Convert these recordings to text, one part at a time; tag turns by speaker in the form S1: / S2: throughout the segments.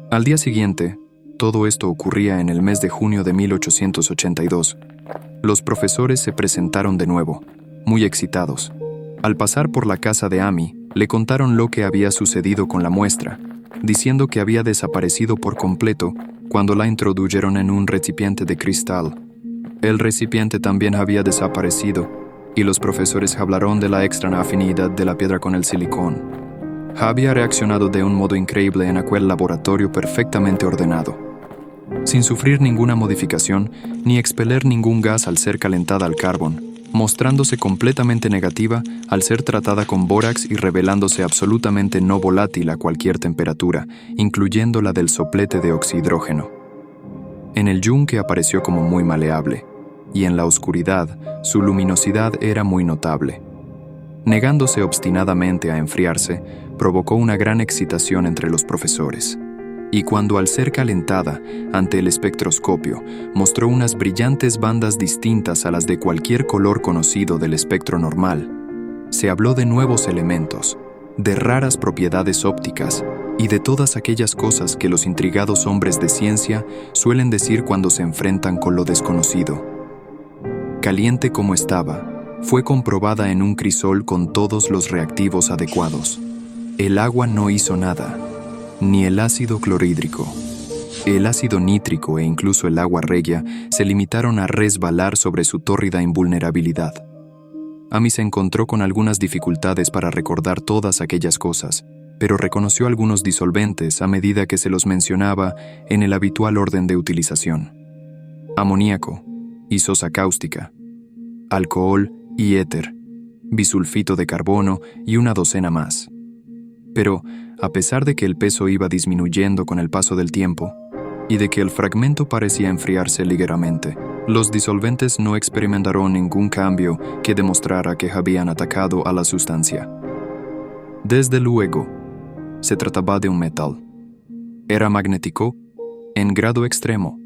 S1: Al día siguiente, todo esto ocurría en el mes de junio de 1882. Los profesores se presentaron de nuevo, muy excitados. Al pasar por la casa de Amy, le contaron lo que había sucedido con la muestra, diciendo que había desaparecido por completo cuando la introdujeron en un recipiente de cristal. El recipiente también había desaparecido, y los profesores hablaron de la extraña afinidad de la piedra con el silicón. Había reaccionado de un modo increíble en aquel laboratorio perfectamente ordenado, sin sufrir ninguna modificación ni expeler ningún gas al ser calentada al carbón, mostrándose completamente negativa al ser tratada con bórax y revelándose absolutamente no volátil a cualquier temperatura, incluyendo la del soplete de oxihidrógeno. En el yunque apareció como muy maleable, y en la oscuridad su luminosidad era muy notable. Negándose obstinadamente a enfriarse, provocó una gran excitación entre los profesores. Y cuando al ser calentada ante el espectroscopio mostró unas brillantes bandas distintas a las de cualquier color conocido del espectro normal, se habló de nuevos elementos, de raras propiedades ópticas y de todas aquellas cosas que los intrigados hombres de ciencia suelen decir cuando se enfrentan con lo desconocido. Caliente como estaba, fue comprobada en un crisol con todos los reactivos adecuados. El agua no hizo nada, ni el ácido clorhídrico. El ácido nítrico e incluso el agua regia se limitaron a resbalar sobre su tórrida invulnerabilidad. Amy se encontró con algunas dificultades para recordar todas aquellas cosas, pero reconoció algunos disolventes a medida que se los mencionaba en el habitual orden de utilización: amoníaco y sosa cáustica, alcohol y éter, bisulfito de carbono y una docena más. Pero, a pesar de que el peso iba disminuyendo con el paso del tiempo y de que el fragmento parecía enfriarse ligeramente, los disolventes no experimentaron ningún cambio que demostrara que habían atacado a la sustancia. Desde luego, se trataba de un metal. Era magnético en grado extremo,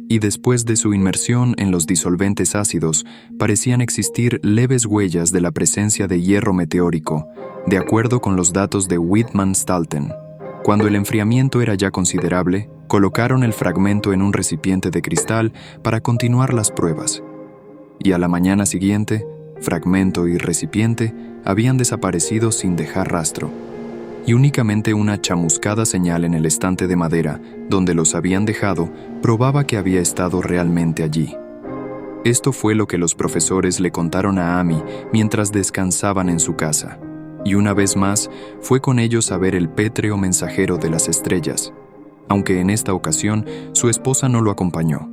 S1: y después de su inmersión en los disolventes ácidos, parecían existir leves huellas de la presencia de hierro meteórico, de acuerdo con los datos de Widmann-Stalten. Cuando el enfriamiento era ya considerable, colocaron el fragmento en un recipiente de cristal para continuar las pruebas. Y a la mañana siguiente, fragmento y recipiente habían desaparecido sin dejar rastro, y únicamente una chamuscada señal en el estante de madera donde los habían dejado probaba que había estado realmente allí. Esto fue lo que los profesores le contaron a Amy mientras descansaban en su casa, y una vez más fue con ellos a ver el pétreo mensajero de las estrellas, aunque en esta ocasión su esposa no lo acompañó.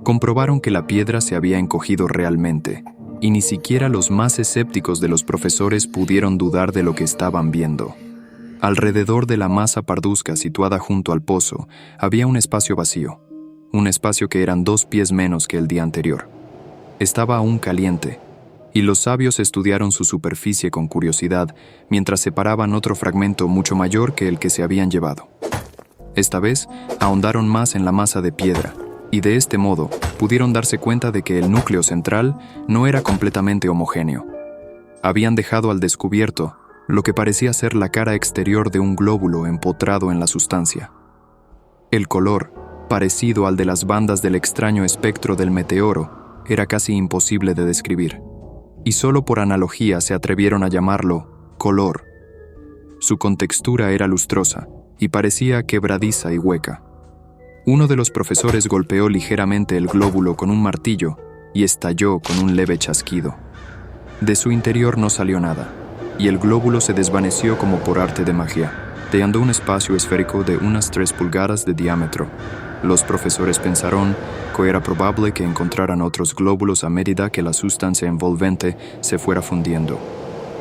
S1: Comprobaron que la piedra se había encogido realmente, y ni siquiera los más escépticos de los profesores pudieron dudar de lo que estaban viendo. Alrededor de la masa parduzca situada junto al pozo había un espacio vacío, un espacio que eran 2 pies menos que el día anterior. Estaba aún caliente, y los sabios estudiaron su superficie con curiosidad mientras separaban otro fragmento mucho mayor que el que se habían llevado. Esta vez ahondaron más en la masa de piedra, y de este modo pudieron darse cuenta de que el núcleo central no era completamente homogéneo. Habían dejado al descubierto lo que parecía ser la cara exterior de un glóbulo empotrado en la sustancia. El color, parecido al de las bandas del extraño espectro del meteoro, era casi imposible de describir, y solo por analogía se atrevieron a llamarlo color. Su contextura era lustrosa y parecía quebradiza y hueca. Uno de los profesores golpeó ligeramente el glóbulo con un martillo y estalló con un leve chasquido. De su interior no salió nada, y el glóbulo se desvaneció como por arte de magia, dejando un espacio esférico de unas 3 pulgadas de diámetro. Los profesores pensaron que era probable que encontraran otros glóbulos a medida que la sustancia envolvente se fuera fundiendo.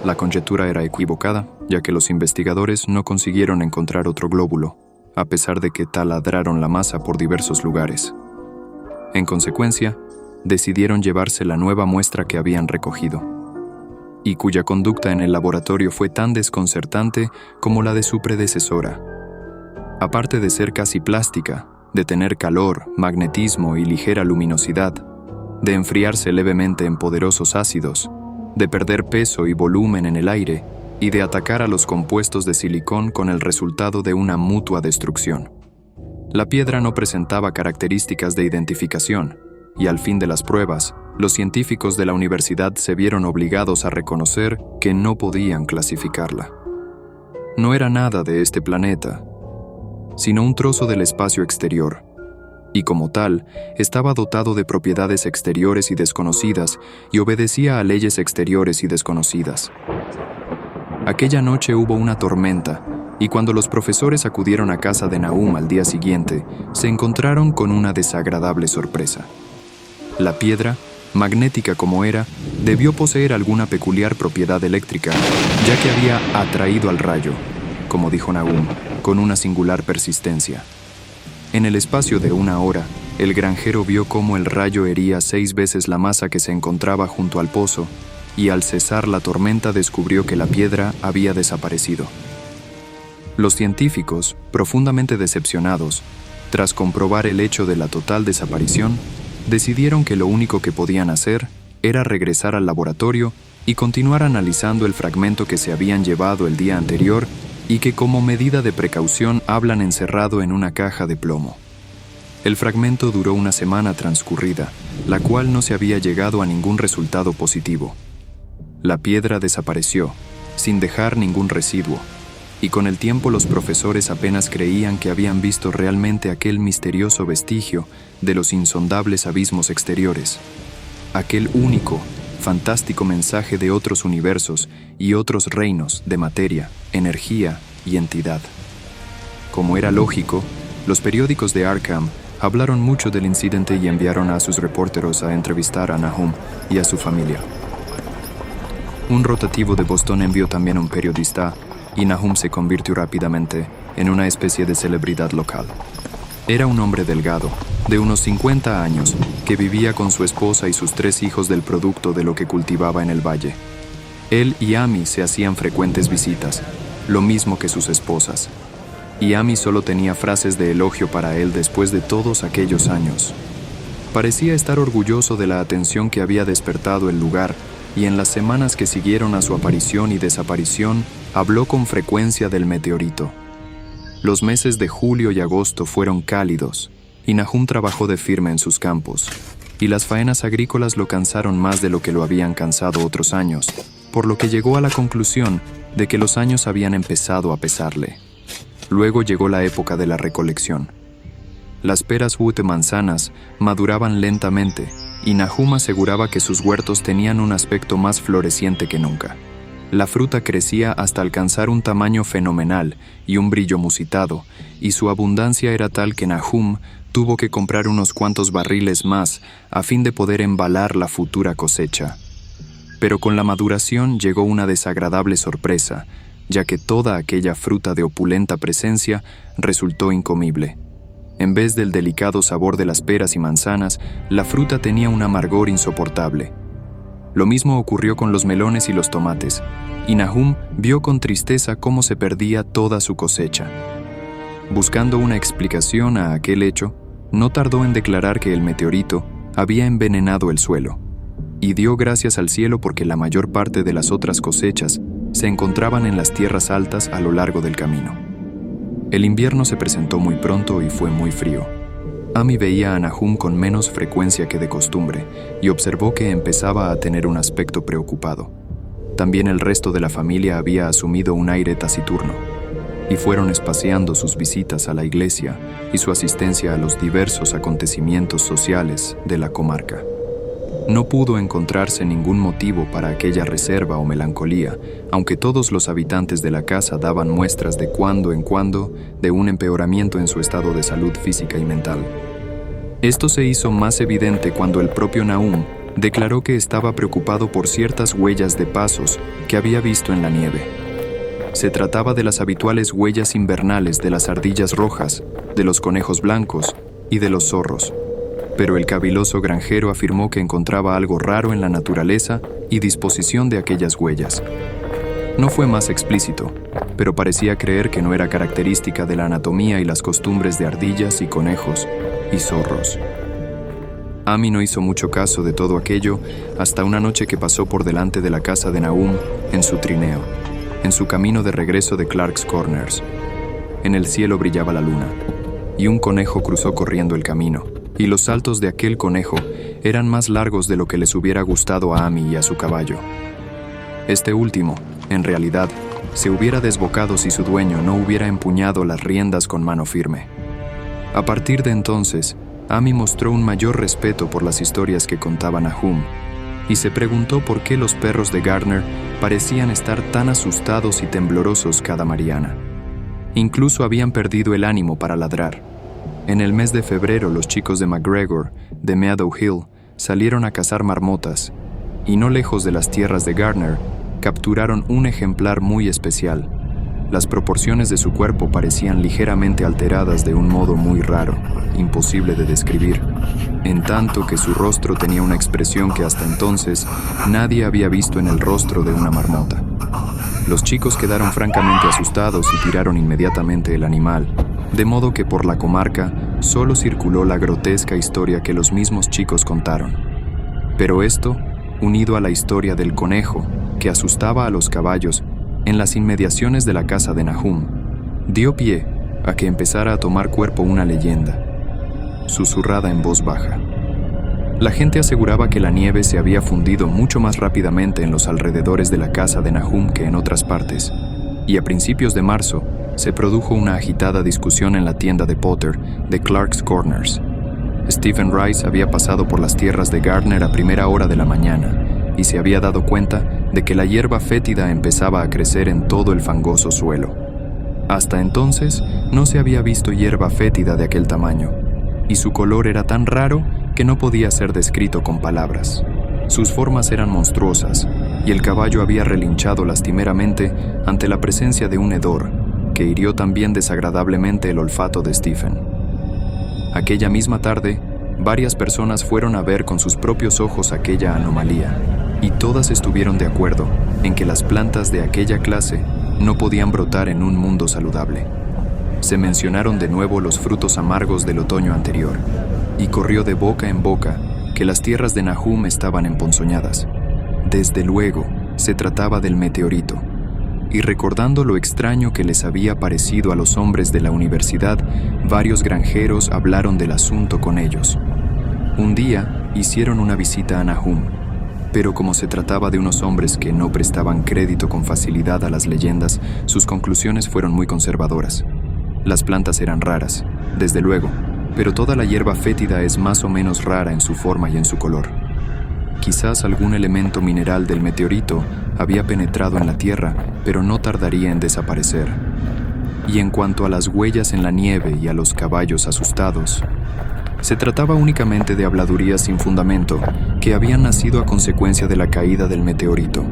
S1: La conjetura era equivocada, ya que los investigadores no consiguieron encontrar otro glóbulo, a pesar de que taladraron la masa por diversos lugares. En consecuencia, decidieron llevarse la nueva muestra que habían recogido, y cuya conducta en el laboratorio fue tan desconcertante como la de su predecesora. Aparte de ser casi plástica, de tener calor, magnetismo y ligera luminosidad, de enfriarse levemente en poderosos ácidos, de perder peso y volumen en el aire, y de atacar a los compuestos de silicón con el resultado de una mutua destrucción. La piedra no presentaba características de identificación, y al fin de las pruebas, los científicos de la universidad se vieron obligados a reconocer que no podían clasificarla. No era nada de este planeta, sino un trozo del espacio exterior, y como tal, estaba dotado de propiedades exteriores y desconocidas y obedecía a leyes exteriores y desconocidas. Aquella noche hubo una tormenta, y cuando los profesores acudieron a casa de Nahum al día siguiente, se encontraron con una desagradable sorpresa. La piedra, magnética como era, debió poseer alguna peculiar propiedad eléctrica, ya que había atraído al rayo, como dijo Nahum, con una singular persistencia. En el espacio de 1 hora, el granjero vio cómo el rayo hería 6 veces la masa que se encontraba junto al pozo, y al cesar la tormenta descubrió que la piedra había desaparecido. Los científicos, profundamente decepcionados, tras comprobar el hecho de la total desaparición, decidieron que lo único que podían hacer era regresar al laboratorio y continuar analizando el fragmento que se habían llevado el día anterior y que como medida de precaución hablan encerrado en una caja de plomo. El fragmento duró una semana transcurrida, la cual no se había llegado a ningún resultado positivo. La piedra desapareció, sin dejar ningún residuo, y con el tiempo los profesores apenas creían que habían visto realmente aquel misterioso vestigio de los insondables abismos exteriores, aquel único, fantástico mensaje de otros universos y otros reinos de materia, energía y entidad. Como era lógico, los periódicos de Arkham hablaron mucho del incidente y enviaron a sus reporteros a entrevistar a Nahum y a su familia. Un rotativo de Boston envió también a un periodista, y Nahum se convirtió rápidamente en una especie de celebridad local. Era un hombre delgado, de unos 50 años, que vivía con su esposa y sus 3 hijos del producto de lo que cultivaba en el valle. Él y Amy se hacían frecuentes visitas, lo mismo que sus esposas. Y Amy solo tenía frases de elogio para él después de todos aquellos años. Parecía estar orgulloso de la atención que había despertado el lugar, y en las semanas que siguieron a su aparición y desaparición, habló con frecuencia del meteorito. Los meses de julio y agosto fueron cálidos, y Nahum trabajó de firme en sus campos, y las faenas agrícolas lo cansaron más de lo que lo habían cansado otros años, por lo que llegó a la conclusión de que los años habían empezado a pesarle. Luego llegó la época de la recolección. Las peras u manzanas maduraban lentamente, y Nahum aseguraba que sus huertos tenían un aspecto más floreciente que nunca. La fruta crecía hasta alcanzar un tamaño fenomenal y un brillo musitado, y su abundancia era tal que Nahum tuvo que comprar unos cuantos barriles más a fin de poder embalar la futura cosecha. Pero con la maduración llegó una desagradable sorpresa, ya que toda aquella fruta de opulenta presencia resultó incomible. En vez del delicado sabor de las peras y manzanas, la fruta tenía un amargor insoportable. Lo mismo ocurrió con los melones y los tomates, y Nahum vio con tristeza cómo se perdía toda su cosecha. Buscando una explicación a aquel hecho, no tardó en declarar que el meteorito había envenenado el suelo, y dio gracias al cielo porque la mayor parte de las otras cosechas se encontraban en las tierras altas a lo largo del camino. El invierno se presentó muy pronto y fue muy frío. Amy veía a Nahum con menos frecuencia que de costumbre y observó que empezaba a tener un aspecto preocupado. También el resto de la familia había asumido un aire taciturno y fueron espaciando sus visitas a la iglesia y su asistencia a los diversos acontecimientos sociales de la comarca. No pudo encontrarse ningún motivo para aquella reserva o melancolía, aunque todos los habitantes de la casa daban muestras de cuando en cuando de un empeoramiento en su estado de salud física y mental. Esto se hizo más evidente cuando el propio Nahum declaró que estaba preocupado por ciertas huellas de pasos que había visto en la nieve. Se trataba de las habituales huellas invernales de las ardillas rojas, de los conejos blancos y de los zorros. Pero el caviloso granjero afirmó que encontraba algo raro en la naturaleza y disposición de aquellas huellas. No fue más explícito, pero parecía creer que no era característica de la anatomía y las costumbres de ardillas y conejos y zorros. Amy no hizo mucho caso de todo aquello hasta una noche que pasó por delante de la casa de Nahum en su trineo. en su camino de regreso de Clark's Corners. En el cielo brillaba la luna, y un conejo cruzó corriendo el camino, y los saltos de aquel conejo eran más largos de lo que les hubiera gustado a Amy y a su caballo. Este último, en realidad, se hubiera desbocado si su dueño no hubiera empuñado las riendas con mano firme. A partir de entonces, Amy mostró un mayor respeto por las historias que contaba Nahum, y se preguntó por qué los perros de Gardner parecían estar tan asustados y temblorosos cada mañana. Incluso habían perdido el ánimo para ladrar. En el mes de febrero, los chicos de McGregor, de Meadow Hill, salieron a cazar marmotas, y no lejos de las tierras de Gardner, capturaron un ejemplar muy especial. Las proporciones de su cuerpo parecían ligeramente alteradas de un modo muy raro, imposible de describir, en tanto que su rostro tenía una expresión que hasta entonces nadie había visto en el rostro de una marmota. Los chicos quedaron francamente asustados y tiraron inmediatamente el animal, de modo que por la comarca solo circuló la grotesca historia que los mismos chicos contaron. Pero esto, unido a la historia del conejo, que asustaba a los caballos en las inmediaciones de la casa de Nahum, dio pie a que empezara a tomar cuerpo una leyenda, susurrada en voz baja. La gente aseguraba que la nieve se había fundido mucho más rápidamente en los alrededores de la casa de Nahum que en otras partes, y a principios de marzo se produjo una agitada discusión en la tienda de Potter de Clark's Corners. Stephen Rice había pasado por las tierras de Gardner a primera hora de la mañana y se había dado cuenta de que la hierba fétida empezaba a crecer en todo el fangoso suelo. Hasta entonces no se había visto hierba fétida de aquel tamaño, y su color era tan raro que no podía ser descrito con palabras. Sus formas eran monstruosas, y el caballo había relinchado lastimeramente ante la presencia de un hedor que hirió también desagradablemente el olfato de Stephen. Aquella misma tarde, varias personas fueron a ver con sus propios ojos aquella anomalía, y todas estuvieron de acuerdo en que las plantas de aquella clase no podían brotar en un mundo saludable. Se mencionaron de nuevo los frutos amargos del otoño anterior, y corrió de boca en boca que las tierras de Nahum estaban emponzoñadas. Desde luego, se trataba del meteorito, y recordando lo extraño que les había parecido a los hombres de la universidad, varios granjeros hablaron del asunto con ellos. Un día hicieron una visita a Nahum, pero como se trataba de unos hombres que no prestaban crédito con facilidad a las leyendas, sus conclusiones fueron muy conservadoras. Las plantas eran raras, desde luego, pero toda la hierba fétida es más o menos rara en su forma y en su color. Quizás algún elemento mineral del meteorito había penetrado en la tierra, pero no tardaría en desaparecer. Y en cuanto a las huellas en la nieve y a los caballos asustados, se trataba únicamente de habladurías sin fundamento que habían nacido a consecuencia de la caída del meteorito,